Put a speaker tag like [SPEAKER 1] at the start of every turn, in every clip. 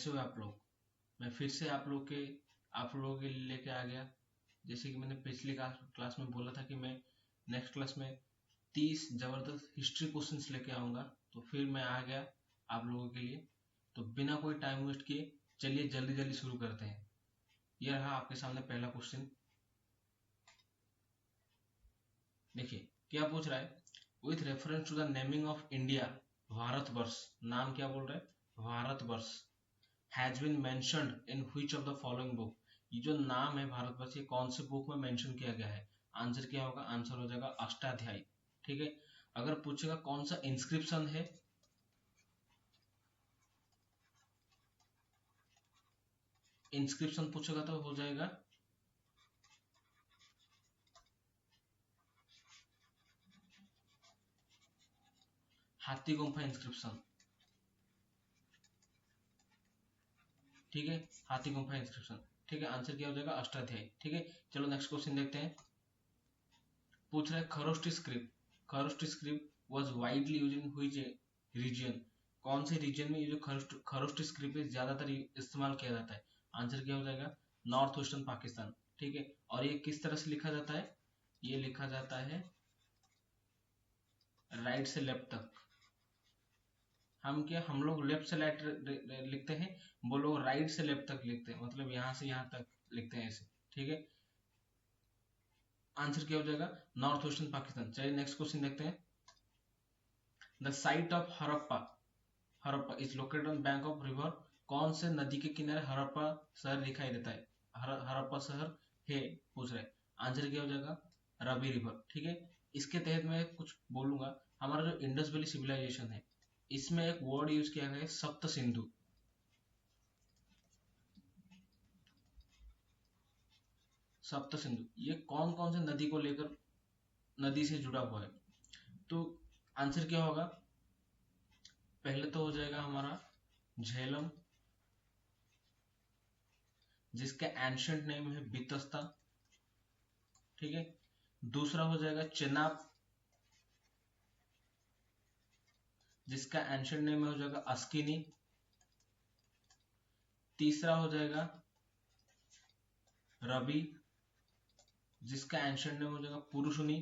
[SPEAKER 1] कैसे हो आप लोग। मैं फिर से आप लोगों के लिए लेके आ गया। जैसे कि मैंने पिछली क्लास में बोला था कि मैं नेक्स्ट क्लास में 30 जबरदस्त हिस्ट्री क्वेश्चंस लेके आऊंगा, तो फिर मैं आ गया आप लोगों के लिए। तो बिना कोई टाइम वेस्ट किए चलिए जल्दी जल्दी शुरू करते हैं। यह रहा आपके सामने पहला क्वेश्चन। देखिए क्या पूछ रहा है। With reference to the naming of India, Bharatvarsh, नाम क्या बोल रहे हैं, Bharatvarsh, has been mentioned in which of the following book. ये जो नाम है भारतवर्ष, ये कौन से बुक में मेंशन किया गया है। आंसर क्या होगा, आंसर हो जाएगा अष्टाध्यायी। ठीक है। अगर पूछेगा कौन सा इंस्क्रिप्शन है, इंस्क्रिप्शन पूछेगा तो हो जाएगा हाथी गुम्फा इंस्क्रिप्शन। ठीक है, हाथी गुम्फा इंस्क्रिप्शन। ठीक है, आंसर क्या हो जाएगा, अष्टाध्यायी। ठीक है, चलो नेक्स्ट क्वेश्चन देखते हैं। पूछ रहा है Kharosthi script, Kharosthi script was widely used in which region. कौन से रीजन में ये जो खरोष्ट स्क्रिप्ट है ज्यादातर इस्तेमाल किया जाता है। आंसर क्या हो जाएगा, नॉर्थ वेस्टर्न पाकिस्तान। ठीक है, और ये किस तरह से लिखा जाता है, ये लिखा जाता है राइट से लेफ्ट तक। हम लोग लेफ्ट से राइट लिखते हैं, वो लोग राइट से लेफ्ट तक लिखते हैं, मतलब यहाँ से यहाँ तक लिखते हैं ऐसे। ठीक है, आंसर क्या हो जाएगा, नॉर्थ वेस्टर्न पाकिस्तान। चलिए नेक्स्ट क्वेश्चन देखते हैं। The site of Harappa, Harappa is located on bank of river. कौन से नदी के किनारे हड़प्पा शहर दिखाई देता है, हड़प्पा शहर है पूछ रहे। आंसर क्या हो जाएगा, रवि रिवर। ठीक है, इसके तहत मैं कुछ बोलूंगा। हमारा जो इंडस वैली सिविलाइजेशन है, इसमें एक वर्ड यूज किया गया है सप्त सिंधु। सप्त सिंधु ये कौन कौन से नदी को लेकर, नदी से जुड़ा हुआ है। तो आंसर क्या होगा, पहले तो हो जाएगा हमारा झेलम, जिसका एंशंट नेम है बितस्ता। ठीक है, दूसरा हो जाएगा चेनाब, जिसका एंशंट नेम हो जाएगा अस्किनी। तीसरा हो जाएगा रवि, जिसका एंशंट नेम हो जाएगा पुरुषुनी।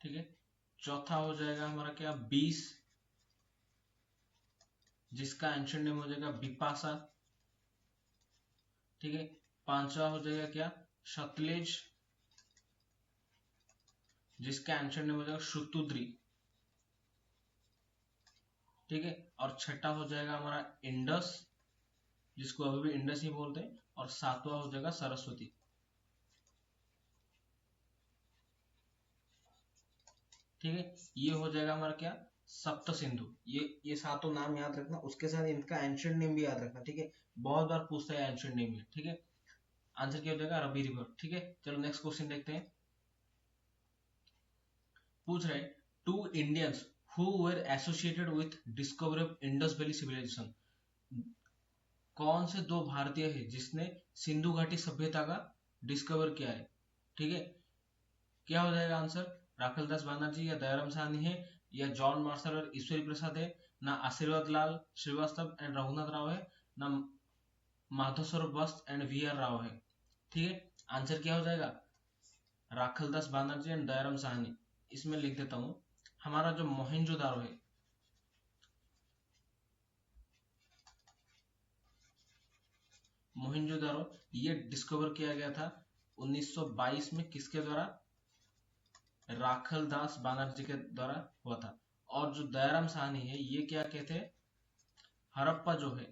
[SPEAKER 1] ठीक है, चौथा हो जाएगा हमारा क्या, 20, जिसका एंशंट नेम हो जाएगा बिपाशा। ठीक है, पांचवा हो जाएगा क्या, सतलेज, जिसका एंशंट नेम हो जाएगा शुतुद्री। ठीक है, और छठा हो जाएगा हमारा इंडस, जिसको अभी भी इंडस ही बोलते हैं, और सातवां हो जाएगा सरस्वती। ठीक है, ये हो जाएगा हमारा क्या, सप्त सिंधु। ये सातों नाम याद रखना, उसके साथ इनका एंशिएंट नेम भी याद रखना। ठीक है, बहुत बार पूछता है एंशिएंट नेम में। ठीक है, आंसर क्या हो जाएगा, रवि रिवर। ठीक है, चलो नेक्स्ट क्वेश्चन देखते हैं। पूछ रहे two Indians who were associated with discovery of Indus Valley civilization. कौन से दो भारतीय है जिसने सिंधु घाटी सभ्यता का डिस्कवर किया है। ठीक है, क्या हो जाएगा आंसर, राखलदास बनर्जी या दयाराम साहनी है, या जॉन मार्शल और ईश्वरी प्रसाद है, ना आशीर्वाद लाल श्रीवास्तव एंड रघुनाथ राव है, ना माधोसर वस्त एंड वी आर राव है। ठीक है, आंसर क्या हो जाएगा, राखलदास बनर्जी एंड दयाराम साहनी। इसमें लिख देता हूं, हमारा जो मोहनजोदारो है, मोहनजोदारो ये डिस्कवर किया गया था 1922 में, किसके द्वारा, राखलदास बनर्जी के द्वारा हुआ था। और जो दयाराम साहनी है, ये क्या कहते हैं, हड़प्पा जो है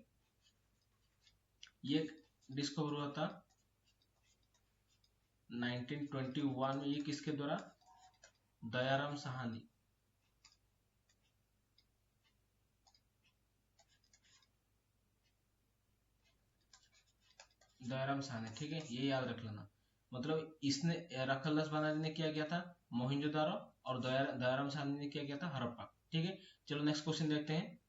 [SPEAKER 1] ये डिस्कवर हुआ था 1921 में, ये किसके द्वारा, दयाराम साहनी। दयाराम साहनी। ठीक है, ये याद रख लेना। मतलब इसने, राखलदास बनर्जी ने क्या किया था, मोहनजोदारो, और दयाराम साहनी ने क्या किया था, हड़प्पा। ठीक है, चलो नेक्स्ट क्वेश्चन देखते हैं।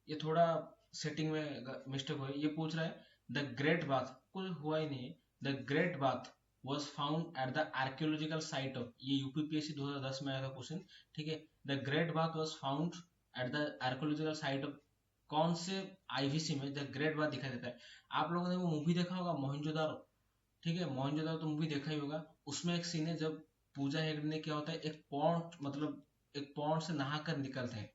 [SPEAKER 1] ये थोड़ा सेटिंग में मिस्टेक हुई। ये पूछ रहा है द ग्रेट बाथ, कुछ हुआ ही नहीं, the great bath was found at the archaeological site of, ये यूपीपीएससी 2010 में आया था क्वेश्चन। ठीक है, the great bath was found at the archaeological site of, कौन से आईवीसी में द ग्रेट बाथ दिखाई देता है? आप लोगों ने वो मूवी देखा होगा मोहनजोदारो, ठीक है, मोहनजोदारो तो मूवी देखा ही होगा। उसमें एक सीन है जब पूजा हेगड़े ने क्या होता है, एक पॉन्ड मतलब एक पॉन्ड से नहा कर निकलते हैं,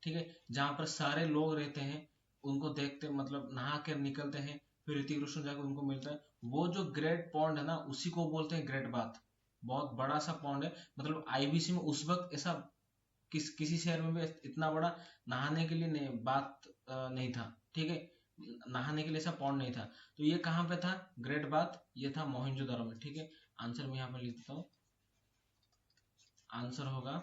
[SPEAKER 1] ठीक है, जहाँ पर सारे लोग रहते हैं, उनको देखते मतलब नहा कर निकलते हैं, फिर ऋतिक रोशन जाकर उनको मिलता है। वो जो ग्रेट पॉन्ड है ना, उसी को बोलते हैं ग्रेट बाथ। बहुत बड़ा सा पॉन्ड है, मतलब आईबीसी में उस वक्त ऐसा किसी शहर में भी इतना बड़ा नहाने के लिए नहीं, बात नहीं था, ठीक है, नहाने के लिए ऐसा पॉन्ड नहीं था। तो ये कहाँ पे था ग्रेट बाथ? ये था मोहनजोदारो में, ठीक है। आंसर मैं यहाँ पे लिख देता हूँ, आंसर होगा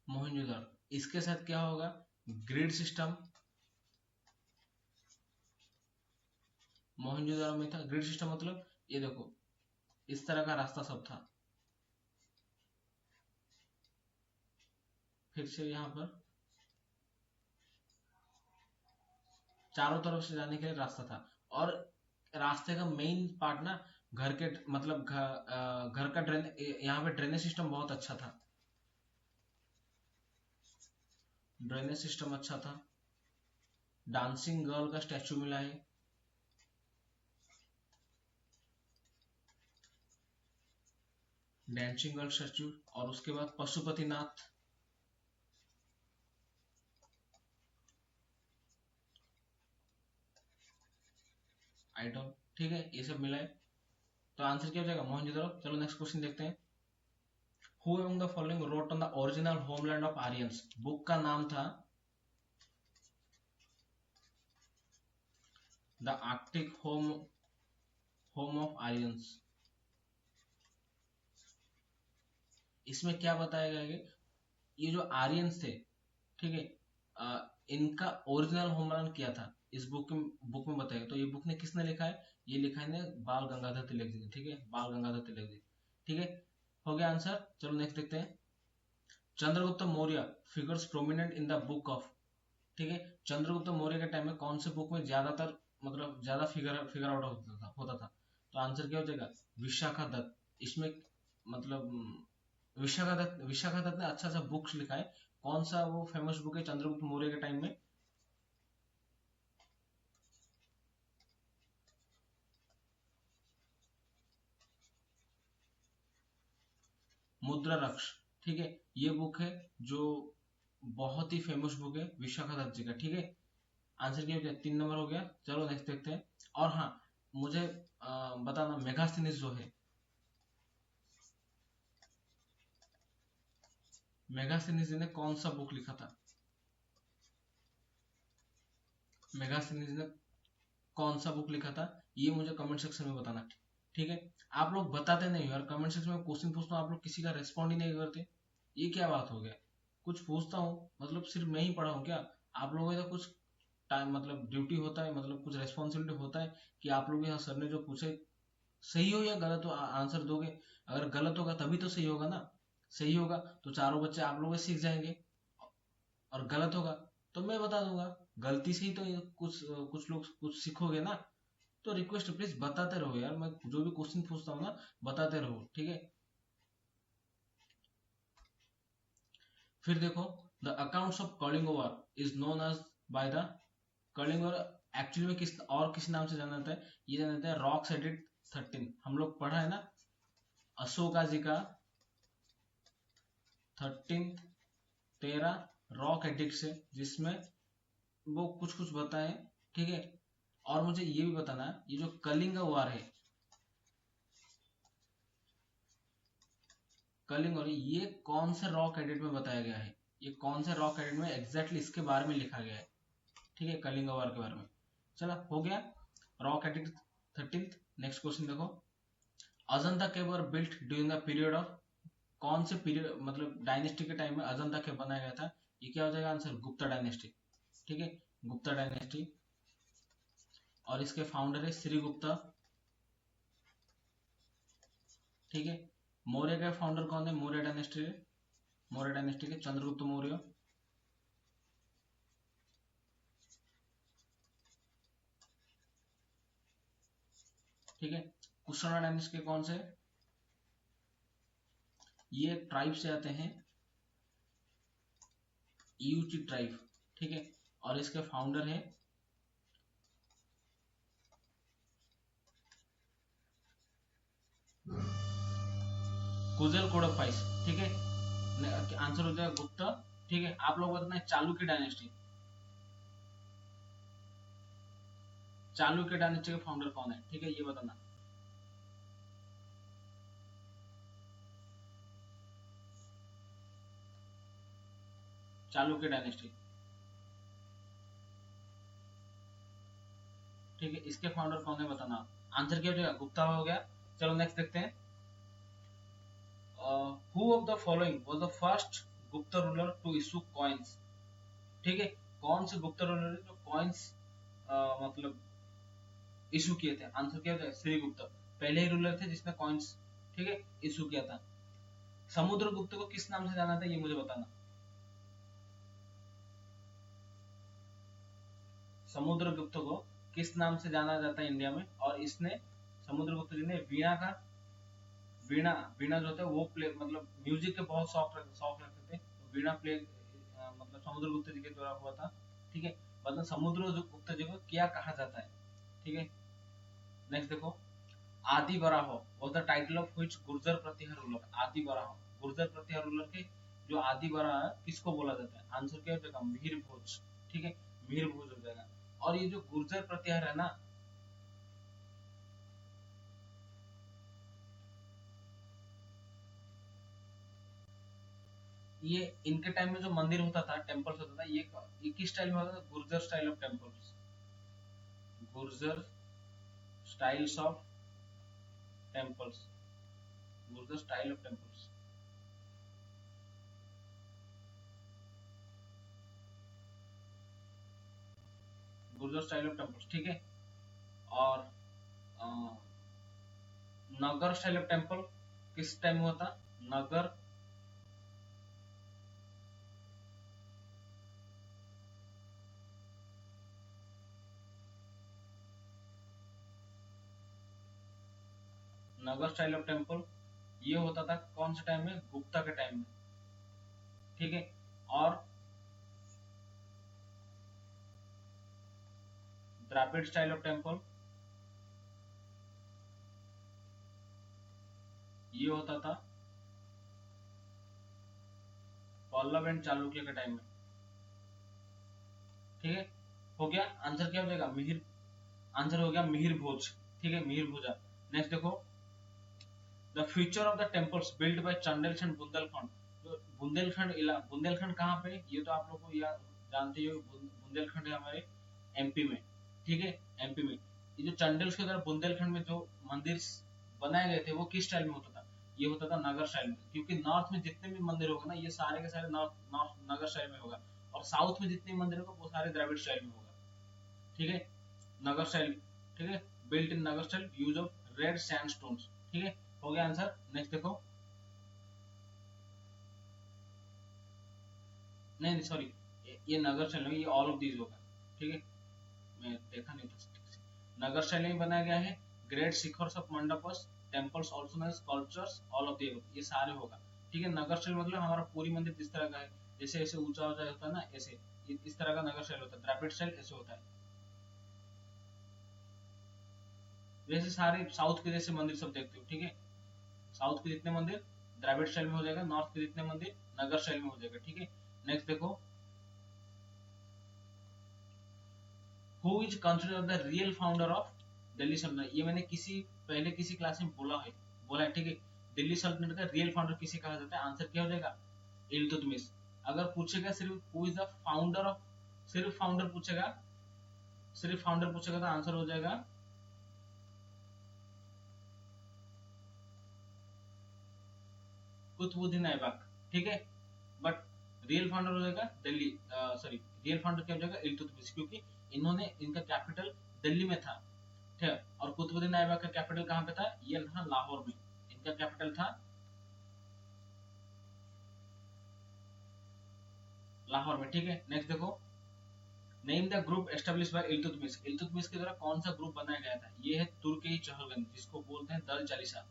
[SPEAKER 1] मोहनजोदारो। इसके साथ क्या होगा, ग्रिड सिस्टम मोहनजोदारो में था। ग्रिड सिस्टम मतलब ये देखो, इस तरह का रास्ता सब था, फिर से यहाँ पर चारों तरफ से जाने के लिए रास्ता था। और रास्ते का मेन पार्ट ना, घर के मतलब घर का ड्रेन, यहाँ पे ड्रेनेज सिस्टम बहुत अच्छा था, ड्रेनेज सिस्टम अच्छा था। डांसिंग गर्ल का स्टैचू मिला है, डांसिंग गर्ल स्टैचू। और उसके बाद पशुपतिनाथ आइडल, ठीक है, ये सब मिला है। तो आंसर क्या हो जाएगा, मोहनजोदड़ो। चलो नेक्स्ट क्वेश्चन देखते हैं। Who among the following wrote on the original homeland of Aryans? Book का नाम था the Arctic home of Aryans. इसमें क्या बताया गया है, ये जो आर्यंस थे, ठीक है, इनका ओरिजिनल होमलैंड किया था, इस बुक में बताया। तो ये बुक ने किसने लिखा है, ये लिखा है ने बाल गंगाधर तिलक जी ने, ठीक है, बाल गंगाधर तिलक जी, ठीक है। हो गया आंसर। चलो नेक्स्ट देखते हैं। Chandragupta Maurya figures prominent in the book of, ठीक है, चंद्रगुप्त मौर्य के टाइम में कौन से बुक में ज्यादातर मतलब ज्यादा फिगर फिगर आउट होता था? तो आंसर क्या हो जाएगा, विशाखा दत्त। इसमें मतलब विशाखा दत्त ने अच्छा सा बुक्स लिखा है। कौन सा वो फेमस बुक है चंद्रगुप्त मौर्य के टाइम में? मुद्रा रक्ष, ठीक है, ये बुक है जो बहुत ही फेमस बुक है विशाखा दत्त जी का, ठीक है। आंसर क्या हो गया, 3 नंबर हो गया। चलो नेक्स्ट देखते हैं। और हाँ, मुझे बताना, मेगास्थनीज जो है, मेगास्थनीज ने कौन सा बुक लिखा था? मेगास्थनीज ने कौन सा बुक लिखा था, ये मुझे कमेंट सेक्शन में बताना, ठीक है। आप लोग बताते नहीं हो यार, कमेंट सेक्शन में क्वेश्चन पूछता हूँ, आप लोग किसी का रेस्पॉन्ड ही नहीं करते, ये क्या बात हो गया? कुछ पूछता हूँ मतलब सिर्फ मैं ही पढ़ा हूँ क्या? आप लोगों का कुछ टाइम मतलब ड्यूटी होता है, मतलब कुछ रेस्पॉन्सिबिलिटी होता है कि आप लोग यहाँ सर ने जो पूछे, सही हो या गलत हो आंसर दोगे। अगर गलत होगा तभी तो सही होगा ना, सही होगा तो चारों बच्चे आप लोग सीख जाएंगे, और गलत होगा तो मैं बता दूंगा। गलती से ही तो ये कुछ लोग कुछ सीखोगे ना। तो रिक्वेस्ट प्लीज बताते रहो यार, मैं जो भी क्वेश्चन पूछता हूँ ना, बताते रहो, ठीक है। फिर देखो, the accounts of Kalinga war is known as by the, Kalinga war actually में किस नाम से जाना जाता है? ये जाना जाता है रॉक्स एडिक्ट 13। हम लोग पढ़ा है ना, अशोका जी का 13 रॉक एडिक्ट से, जिसमें वो कुछ कुछ बताए, ठीक है। और मुझे ये भी बताना है, ये जो कलिंग वार है, कलिंग वार ये कौन से रॉक एडिक्ट में बताया गया है? ये कौन से रॉक एडिक्ट में एग्जैक्टली इसके बारे में लिखा गया है, ठीक है, कलिंग वार के बारे में। चला हो गया, रॉक एडिक्ट 13। नेक्स्ट क्वेश्चन देखो। Ajanta cave were built during the period of, कौन से पीरियड मतलब डायनेस्टी के टाइम में अजंता केव बनाया गया था? ये क्या हो जाएगा आंसर, गुप्ता डायनेस्टी, ठीक है, गुप्ता डायनेस्टी। और इसके फाउंडर है श्री गुप्ता, ठीक है। मौर्य का फाउंडर कौन है, मौर्य डायनेस्टी के चंद्रगुप्त मौर्य। ठीक है। कुषाण डायनेस्टी के कौन से, ये ट्राइब से आते हैं, यूची ट्राइब, ठीक है। और इसके फाउंडर है कुजल कोडप्पाइस, ठीक है। आंसर हो जाएगा गुप्ता, ठीक है। आप लोग बताना चालुक्य डायनेस्टी, चालुक्य डायनेस्टी के फाउंडर कौन है, ठीक है, ये बताना। चालुक्य डायनेस्टी, ठीक है, इसके फाउंडर कौन है बताना। आंसर क्या हो जाएगा, गुप्ता हो गया। चलो नेक्स्ट देखते हैं। Who of the following was the first Gupta ruler to issue coins, ठीक है। कौन से गुप्ता रूलर है जो कॉइन्स मतलब इशू किए थे। आंसर क्या हो जाएगा, श्रीगुप्ता, पहले ही रूलर थे जिसने कॉइन्स, ठीक है, इशू किया था। समुद्रगुप्त को किस नाम से जाना था, ये मुझे बताना। समुद्रगुप्त को किस नाम से जाना जाता है इंडिया में, और इसने, समुद्रगुप्त जी ने वीणा का, वीणा, वीणा जो होता है वो प्ले, मतलब म्यूजिक के बहुत शौक रखते थे, तो वीणा प्ले मतलब समुद्रगुप्त जी के द्वारा हुआ था, ठीक है। मतलब समुद्रगुप्त जी को क्या कहा जाता है, ठीक है। नेक्स्ट देखो, Adi Varaha was the title of which Gurjara Pratihara ruler. Adi Varaha, Gurjar Pratihara ruler के जो आदि वराह है, किसको बोला जाता है। आंसर क्या हो जाएगा, मिहिर भोज, ठीक है, मिहिर भोज हो जाएगा। और ये जो गुर्जर प्रतिहार है ना, ये इनके टाइम में जो मंदिर होता था, टेम्पल्स होता था, ये किस स्टाइल में होता था, Gurjar style of temples, Gurjar styles of temples, Gurjar style of temples, Gurjar style of temples, ठीक है। और अ, नगर स्टाइल ऑफ टेम्पल किस टाइम में होता, नगर, नगर स्टाइल ऑफ टेम्पल ये होता था कौन से टाइम में, गुप्ता के टाइम में, ठीक है। और द्राविड स्टाइल ऑफ टेम्पल ये होता था पल्लव एंड चालुक्य के टाइम में, ठीक है। हो गया, आंसर क्या हो जाएगा, मिहिर, आंसर हो गया मिहिर भोज, ठीक है, मिहिर भोजा। नेक्स्ट देखो, the future of the temples build by Chandel and Bundelkhand. तो बुंदेलखंड कहाँ पे, ये तो आप लोग को या जानते हो, बुंदेलखंड है हमारे एमपी में, ठीक है, एमपी में। ये जो चंदेल के द्वारा बुंदेलखंड में जो मंदिर बनाए गए थे वो किस स्टाइल में होता था, ये होता था नगर स्टाइल में, क्योंकि नॉर्थ में जितने भी मंदिर होगा ना, ये सारे के सारे नॉर्थ नॉर्थ नगर स्टाइल में होगा, और साउथ में जितने मंदिर होगा वो सारे द्रविड़ स्टाइल में होगा, ठीक है, नगर स्टाइल, ठीक है, built in Nagar style, use of red sandstones, ठीक है। हो गया आंसर। नेक्स्ट देखो, नहीं सॉरी, ये नगर स्टाइल में, ये ऑल ऑफ दीज होगा, ठीक है, मैं देखा नहीं था ठीक से। नगर शैली में बनाया गया है, great shikhars of mandapas, temples also known as sculptures, all of the above, ये सारे होगा, ठीक है। नगर शैली मतलब हमारा पूरी मंदिर जिस तरह का है, जैसे ऐसे ऊंचा ऊंचा होता है ना, ऐसे इस तरह का नगर शैली होता है। द्रविड़ स्टाइल ऐसे होता है, वैसे सारे साउथ के जैसे मंदिर सब देखते हो, ठीक है। साउथ के जितने मंदिर द्रविड़ स्टाइल में हो जाएगा, नॉर्थ के जितने मंदिर नगर स्टाइल में हो जाएगा, ठीक है। नेक्स्ट देखो, who is considered the real founder of Delhi सल्तनत। ये मैंने पहले किसी क्लास में बोला है, ठीक है। दिल्ली सल्तनत का रियल फाउंडर किसे कहा जाता है, आंसर क्या हो जाएगा, इल्तुतमिश। अगर पूछेगा सिर्फ who is the founder of, सिर्फ फाउंडर पूछेगा, सिर्फ फाउंडर पूछेगा तो आंसर हो जाएगा कुतुबुद्दीन ऐबक, ठीक है। बट रियल फाउंडर हो जाएगा दिल्ली, सॉरी, रियल फाउंडर क्या हो जाएगा, इल्तुतमिश, क्योंकि इन्होंने, इनका कैपिटल दिल्ली में था, ठीक है। और कुतुबुद्दीन ऐबक का कैपिटल कहाँ पे था, ये था लाहौर में, इनका कैपिटल था लाहौर में, ठीक है। नेक्स्ट देखो, name the group establish by Iltutmish. Iltutmish के द्वारा कौन सा ग्रुप बनाया गया था? ये है तुर्की चहलगन, जिसको बोलते हैं दल जालिसा।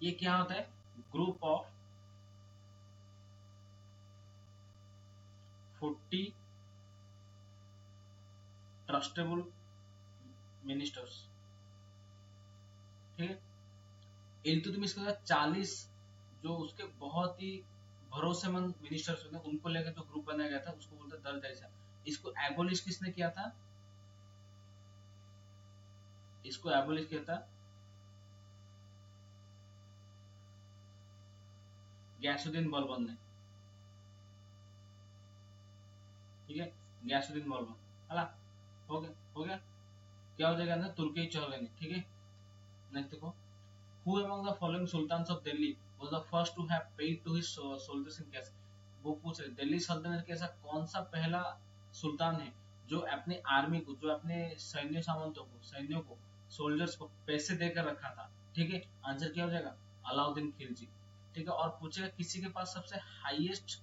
[SPEAKER 1] ये क्या होता है? Group of 40 trustable ministers. ठीक है, इल्तुतमिश के साथ 40 जो उसके बहुत ही भरोसेमंद मिनिस्टर्स होते हैं उनको लेकर जो ग्रुप बनाया गया था उसको बोलते हैं दल जालिसा। इसको एबोलिश किसने किया था? इसको एबोलिश किया था गैसुद्दीन बलबन ने। ठीक है, गैसुद्दीन बलबन। हला हो गया क्या हो जाएगा ना, तुर्की चहलगनी। ठीक है, नेक्स्ट देखो, who among the following sultans of Delhi was the first to have paid to his soldiers in cash? वो पूछ रहे दिल्ली सल्तनत के ऐसा कौन सा पहला सुल्तान है जो अपने आर्मी को, जो अपने सैन्य सामंतों को, सैन्यों को, सोल्जर्स को पैसे देकर रखा था? ठीक है, आंसर क्या हो जाएगा? अलाउद्दीन खिलजी। ठीक है, और पूछेगा किसी के पास सबसे हाईएस्ट,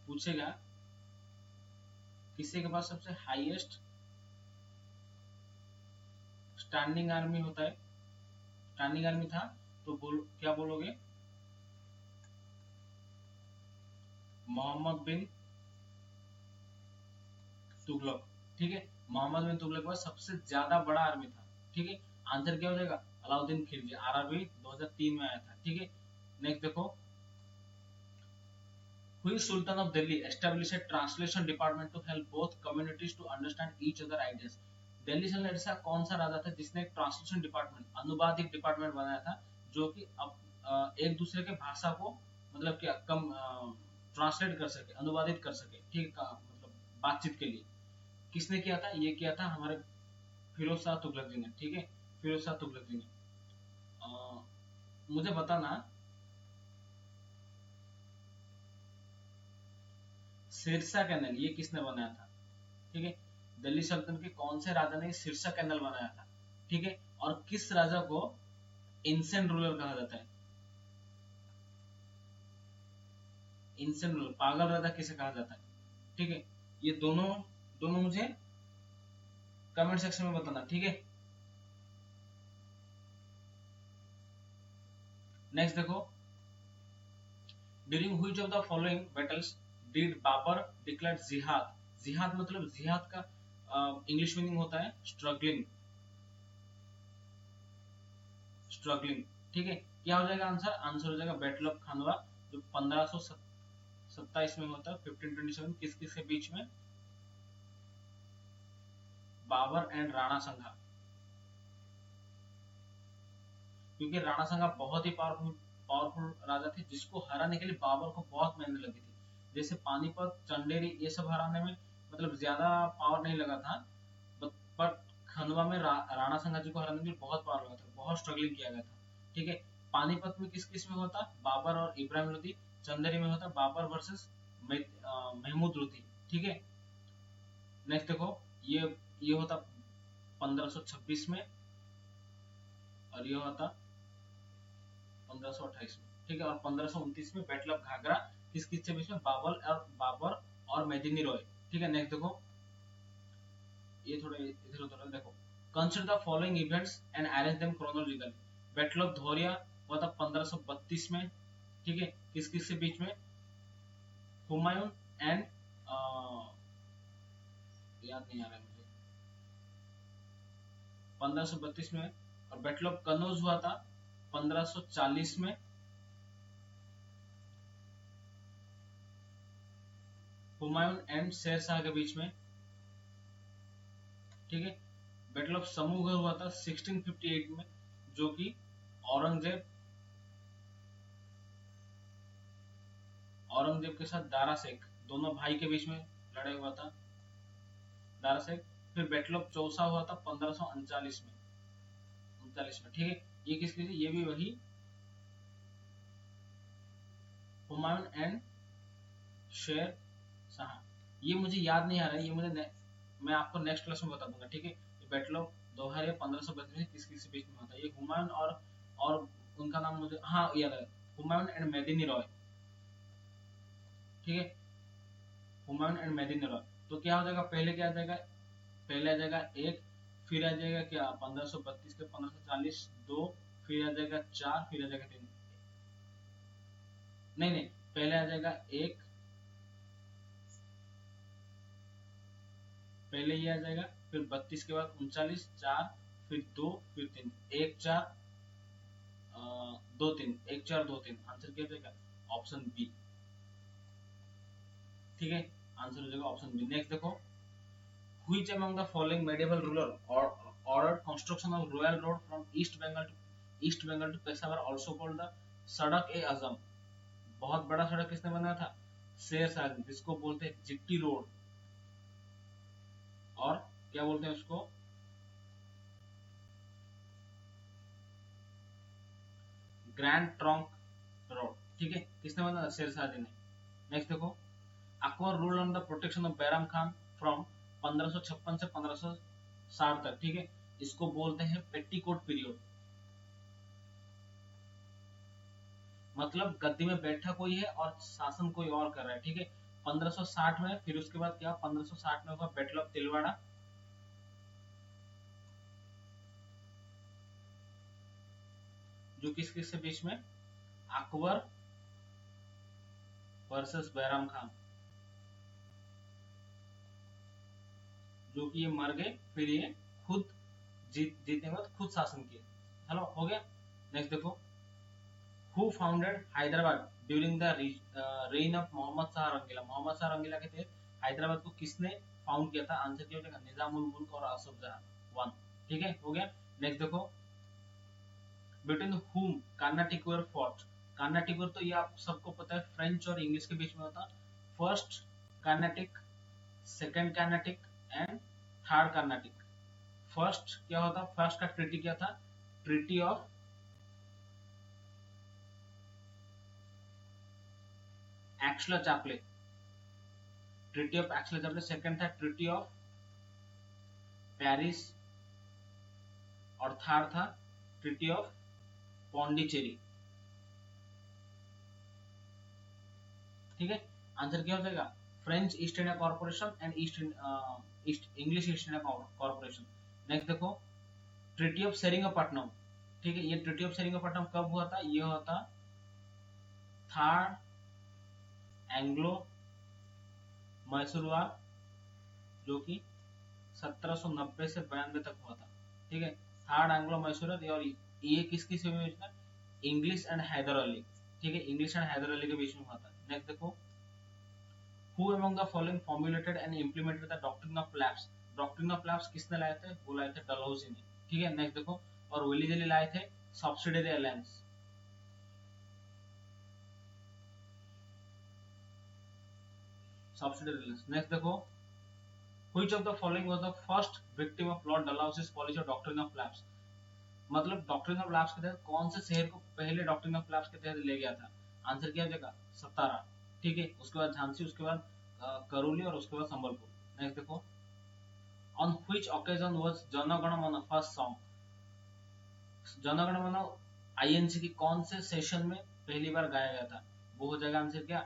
[SPEAKER 1] पूछेगा किसी के पास सबसे हाईएस्ट स्टैंडिंग आर्मी होता है, स्टैंडिंग आर्मी था, तो क्या बोलोगे? मोहम्मद बिन तुगलक। ठीक है, मोहम्मद बिन तुगलक के पास सबसे ज्यादा बड़ा आर्मी था। ठीक है, आंसर क्या हो जाएगा? अलाउद्दीन खिलजी। आरआरबी 2003 में आया था। ठीक है, नेक्स्ट देखो, Which Sultan of Delhi established a translation department to help both communities to understand each other ideas? Delhi से ऐसा कौन सा राजा था जिसने एक ट्रांसलेशन डिपार्टमेंट, अनुवादिक डिपार्टमेंट बनाया था, जो कि अब एक दूसरे के भाषा को मतलब कि कम ट्रांसलेट कर सके, अनुवादित कर सके। ठीक है, मतलब बातचीत के लिए किसने किया था? ये किया था हमारे फिरोज शाह तुगलक जी ने। ठीक है, फिरोज शाह तुगलक जी ने। मुझे बताना, सिरसा कैनल ये किसने बनाया था? ठीक है, दिल्ली सल्तनत के कौन से राजा ने सिरसा कैनल बनाया था? ठीक है, और किस राजा को इंसेंट रूलर कहा जाता है? इंसेंट रूलर, पागल राजा किसे कहा जाता है? ठीक है, ये दोनों दोनों मुझे कमेंट सेक्शन में बताना। ठीक है, नेक्स्ट देखो, during which of the following battles did Babur declare jihad? जिहाद मतलब, जिहाद का इंग्लिश मीनिंग होता है स्ट्रगलिंग, स्ट्रगलिंग। ठीक है, क्या हो जाएगा आंसर? आंसर हो जाएगा बैटल ऑफ खानवा, जो 1527 में होता है। 1527 किस किस के बीच में? बाबर एंड राणा संघा। क्योंकि राणा संघा बहुत ही पावरफुल पावरफुल राजा थे, जिसको हराने के लिए बाबर को बहुत मेहनत लगी थी। जैसे पानीपत, चंदेरी ये सब हराने में मतलब ज्यादा पावर नहीं लगा था, बट खंडवा में राणा संघा जी को हराने के लिए बहुत पावर लगा था, बहुत स्ट्रगलिंग किया गया था। ठीक है, पानीपत में किस किस में होता? बाबर और इब्राहिम लोदी। चंदेरी में होता बाबर वर्सेस महमूद लोदी। ठीक है, नेक्स्ट देखो, ये होता 1526 में, और ये होता 1528 में। ठीक है, और 1529 में बैटल ऑफ घाघरा किस किस के बीच में? बाबर और मेदिनी रॉय। ठीक है, नेक्स्ट देखो, ये थोड़े इधर उधर देखो, consider the following events and arrange them chronologically. Battle of Dauria हुआ था 1532 में। ठीक है, किस किस के बीच में? हुमायूं एंड याद नहीं आ रहा है मुझे, 1532 में। और बैटल ऑफ कनौज हुआ था 1540 में, हुमायूं एंड शेर शाह के बीच में। ठीक है, बैटल ऑफ समूहगढ़ हुआ था 1658 में, जो कि औरंगजेब औरंगजेब के साथ दारा शेख दोनों भाई के बीच में लड़ाई हुआ था, दारा शेख। फिर बैटल ऑफ चौसा हुआ था 1539 में, 39 में। ठीक है, ये किसकी थी? ये भी वही हुमायूं एंड शेर शाह। ये मुझे याद नहीं आ रहा है, ये मैं आपको नेक्स्ट क्लास में बता दूंगा। ठीक है, बैटल ऑफ दोहर या 1532 में किस किस के बीच में हुआ था? ये हुमायूं और उनका नाम मुझे हाँ याद है, हुमायूं एंड मेदिनी रॉय। ठीक है, हुमायूं एंड मेदिनी रॉय। तो क्या हो जाएगा, पहले क्या आ जाएगा, पहले आ जाएगा एक, फिर आ जाएगा क्या 1532 के 1540 दो, फिर आ जाएगा चार, फिर आ जाएगा तीन, नहीं नहीं, पहले आ जाएगा एक, पहले ये आ जाएगा, फिर 32 के बाद 39 चार, फिर दो, फिर तीन, एक चार दो तीन, एक चार दो तीन, आंसर क्या जाएगा, ऑप्शन बी। ठीक है, आंसर हो जाएगा ऑप्शन बी। नेक्स्ट देखो, which among the following medieval ruler or ordered construction of royal road from East Bengal to Peshawar, also called the सड़क ए आजम? बहुत बड़ा सड़क किसने बनाया था, शेर शाह, जिसको बोलते हैं जिट्टी रोड, और क्या बोलते हैं उसको, ग्रैंड ट्रंक रोड। ठीक है, किसने बनाया, शेर शाह जी ने। नेक्स्ट देखो, Akbar rule on the protection of Bairam Khan from 1556 से 1560 तक। ठीक है, इसको बोलते हैं पेट्टीकोट पीरियड, मतलब गद्दी में बैठा कोई है और शासन कोई और कर रहा है। ठीक है, 1560 में, फिर उसके बाद क्या, 1560 में हुआ बैटल ऑफ तिलवाड़ा, जो किस किस के बीच में, अकबर वर्सेस बैराम खान, जो कि ये मर गए, फिर ये खुद जीतने के बाद खुद शासन किए। चलो हो गया। नेक्स्ट देखो, who founded Hyderabad during the reign of Mohammad Shah Rangila? Mohammad Shah Rangila के तहत हैदराबाद को किसने फाउंड किया था? आंसर क्या हो जाएगा, निजामुल मुल्क और आसफ जहां वन। ठीक है, हो गया। नेक्स्ट देखो, बिटवीन whom कर्नाटिक वर फॉट? कर्नाटिक वर तो ये आप सबको पता है, फ्रेंच और इंग्लिश के बीच में होता। First Carnatic, second Carnatic and third Carnatic. First क्या होता, फर्स्ट का ट्रीटी क्या था, treaty of Aix la Chapelle, treaty of Aix la Chapelle. Second था ट्रीटी ऑफ पेरिस, और थर्ड था ट्रीटी ऑफ पौंडीचेरी। ठीक है, आंसर क्या हो जाएगा, French East India corporation and East English East India corporation. Next देखो, ट्रीटी ऑफ सेरिंगपट्टनम। ठीक है, ये ट्रीटी ऑफ सेरिंगपट्टनम कब हुआ था, ये हुआ था थर्ड एंग्लो मैसूर वार, जो कि 1790 से 92 तक हुआ था। ठीक है, थर्ड एंग्लो मैसूर, और ये किसकी से हुई था, इंग्लिश एंड हैदर अली। ठीक है, इंग्लिश एंड हैदर अली के बीच में हुआ था। नेक्स्ट देखो, Who among the following formulated and implemented the doctrine of lapse? Doctrine of lapse किसने लाए थे, वो लाए थे डलहौजी ने। ठीक है, नेक्स्ट देखो, और विली जली लाए थे subsidiary alliance, subsidiary alliance. Next देखो, which of the following was the first victim of Lord Dalhousie's policy of doctrine of lapse? मतलब डॉक्ट्रिन ऑफ लैप्स के तहत कौन से शहर को पहले डॉक्ट्रिन ऑफ लैप्स के तहत ले गया था? आंसर क्या हो जाएगा, सतारा। ठीक है, उसके बाद झांसी, उसके बाद करौली, और उसके बाद संबलपुर। नेक्स्ट देखो, on which occasion was Jana Gana Mana first song? Jana Gana मन आईएनसी की कौन से सेशन में पहली बार गाया गया था? वो हो जाएगा आंसर क्या,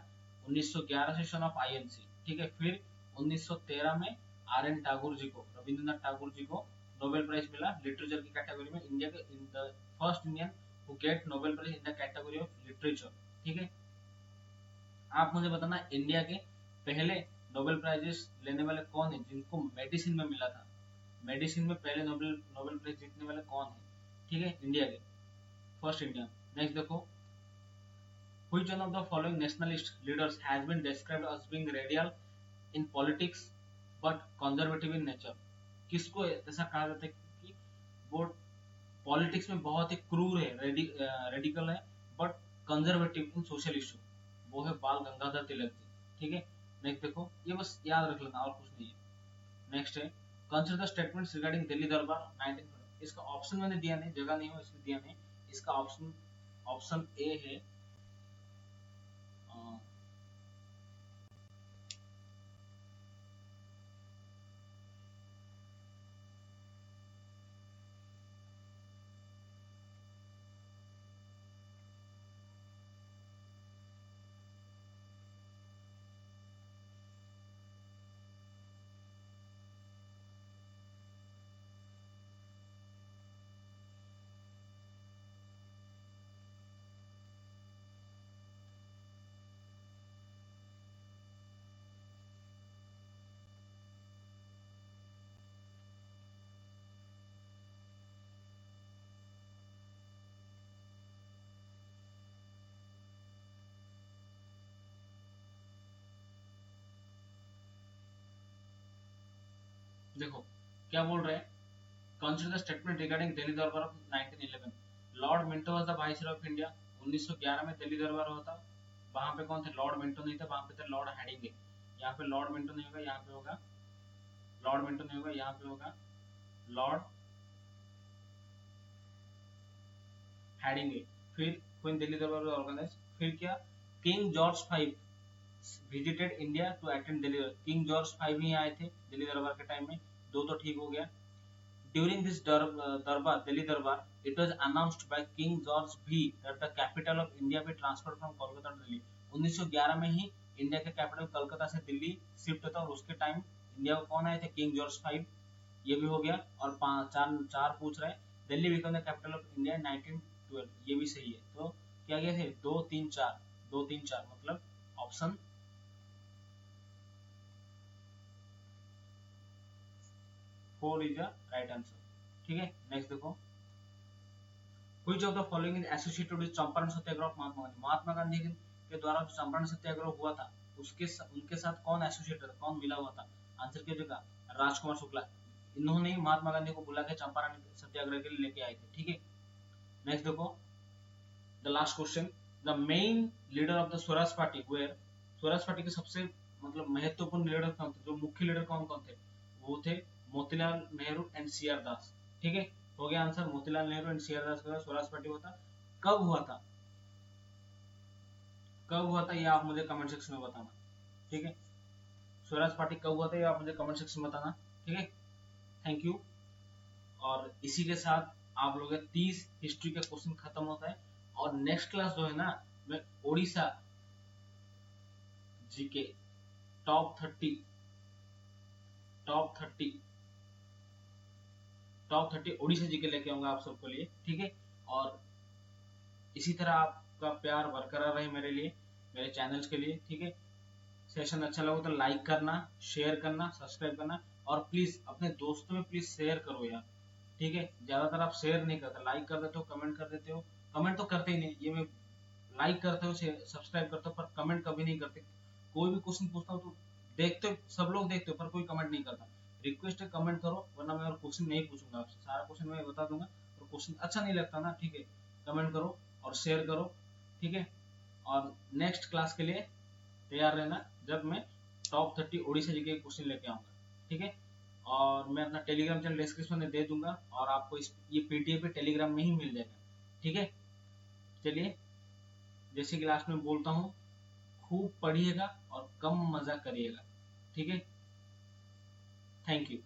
[SPEAKER 1] 1911 सेशन ऑफ आईएनसी। ठीक है, फिर 1913 में आर एन टागोर जी को, रविंद्रनाथ टागोर जी को नोबेल प्राइज मिला लिटरेचर की कैटेगरी में, इंडिया के in the first Indian who get Nobel prize in the category of literature. ठीक है, आप मुझे बताना, इंडिया के पहले नोबेल प्राइजेस लेने वाले कौन है जिनको मेडिसिन में मिला था? मेडिसिन में पहले नोबेल नोबेल प्राइज जीतने वाले कौन है? ठीक है, इंडिया के फर्स्ट इंडियन। नेक्स्ट देखो, which one of the following nationalist leaders has been described as being radical in politics but conservative in nature? किसको ऐसा कहा जाता है कि वो पॉलिटिक्स में बहुत ही क्रूर है, रेडिकल है, but conservative in social issue? वो है बाल गंगाधर तिलक जी। ठीक है, नेक्स्ट देखो, ये बस याद रख लेना और कुछ नहीं है। नेक्स्ट है, consider the statements regarding Delhi दरबार 1900। इसका ऑप्शन मैंने दिया नहीं, जगह नहीं हो इसलिए दिया नहीं। इसका ऑप्शन ऑप्शन ए है, देखो क्या बोल रहे हैं, consider the statement regarding Delhi Darbar of 1911। Lord Minto was the viceroy of India. 1911 में दिल्ली दरबार हुआ था, वहां पे कौन थे, लॉर्ड मिंटो नहीं थे, वहां पे थे लॉर्ड हैडिंगे। यहाँ पे लॉर्ड मिंटो नहीं होगा, यहाँ पे होगा लॉर्ड मिंटो नहीं होगा, यहाँ पे होगा लॉर्ड हैडिंगे। फिर क्वीन दिल्ली दरबार ऑर्गेनाइज, फिर क्या, King George five visited India to attend Delhi. King George five ही आए थे दिल्ली दरबार के टाइम में, दो तो ठीक हो गया। During this Darbar, Delhi Darbar, it was announced by King George V that the capital of India be transferred from Kolkata to Delhi। 1911 में ही इंडिया का कैपिटल कलकत्ता से दिल्ली शिफ्ट था, और उसके टाइम इंडिया को कौन आए थे, किंग जॉर्ज फाइव। ये भी हो गया। और चार चार पूछ रहे हैं, Delhi become the capital of India in 1912, ये भी सही है। तो क्या गए थे, 2 3 4, 2 3 4, मतलब option 4 is the right answer. ठीक है, नेक्स्ट देखो, Which of the following is associated with Champaran Satyagraha of Mahatma Gandhi. Mahatma Gandhi के द्वारा जो चंपारण सत्याग्रह हुआ था, उनके साथ कौन एसोसिएटेड, कौन मिला हुआ था। आंसर क्या देगा, राजकुमार शुक्ला। इन्होंने महात्मा गांधी को बुला के चंपारण सत्याग्रह के लिए लेके आए थे। ठीक है, नेक्स्ट देखो, the last question, the main leader of the Swaraj party wear. Swaraj party के सबसे मतलब महत्वपूर्ण लीडर कौन थे, जो मुख्य लीडर कौन कौन थे, वो थे Motilal Nehru and C R Das. ठीक है, हो गया answer, Motilal Nehru and C R Das का स्वराज पार्टी हुआ था। कब हुआ था, कब हुआ था, ये आप मुझे कमेंट सेक्शन में बताना। ठीक है, स्वराज पार्टी कब हुआ था, ये आप मुझे कमेंट सेक्शन में बताना। ठीक है, थैंक यू। और इसी के साथ आप लोग 30 हिस्ट्री के क्वेश्चन खत्म होता है। और नेक्स्ट क्लास जो है ना, मैं Odisha GK top 30 top 30 top 30 Odisha GK लेके आऊंगा आप सबके लिए। ठीक है, और इसी तरह आपका प्यार बरकरार रहे मेरे लिए, मेरे चैनल्स के लिए। ठीक है, सेशन अच्छा लगा तो लाइक करना, शेयर करना, सब्सक्राइब करना, और प्लीज अपने दोस्तों में प्लीज शेयर करो यार। ठीक है, ज्यादातर आप शेयर नहीं करते, लाइक कर देते हो, कमेंट कर देते हो। कमेंट तो करते ही नहीं, ये मैं लाइक करते हो, सब्सक्राइब करते हो, पर कमेंट कभी नहीं करते। कोई भी क्वेश्चन पूछता हूँ तो देखते हो, सब लोग देखते हो, पर कोई कमेंट नहीं करता। रिक्वेस्ट है कमेंट करो, वरना मैं और क्वेश्चन नहीं पूछूंगा आपसे, सारा क्वेश्चन मैं बता दूंगा। और क्वेश्चन अच्छा नहीं लगता ना, ठीक है, कमेंट करो और शेयर करो। ठीक है, और नेक्स्ट क्लास के लिए तैयार रहना, जब मैं टॉप 30 ओडिशा जी के क्वेश्चन लेके आऊंगा। ठीक है, और मैं अपना टेलीग्राम चैनल डिस्क्रिप्शन में दे दूंगा, और आपको ये पीडीएफ पे टेलीग्राम में ही मिल जाएगा। ठीक है, चलिए, जैसे कि लास्ट में बोलता हूँ, खूब पढ़िएगा और कम मजा करिएगा। ठीक है, थैंक यू।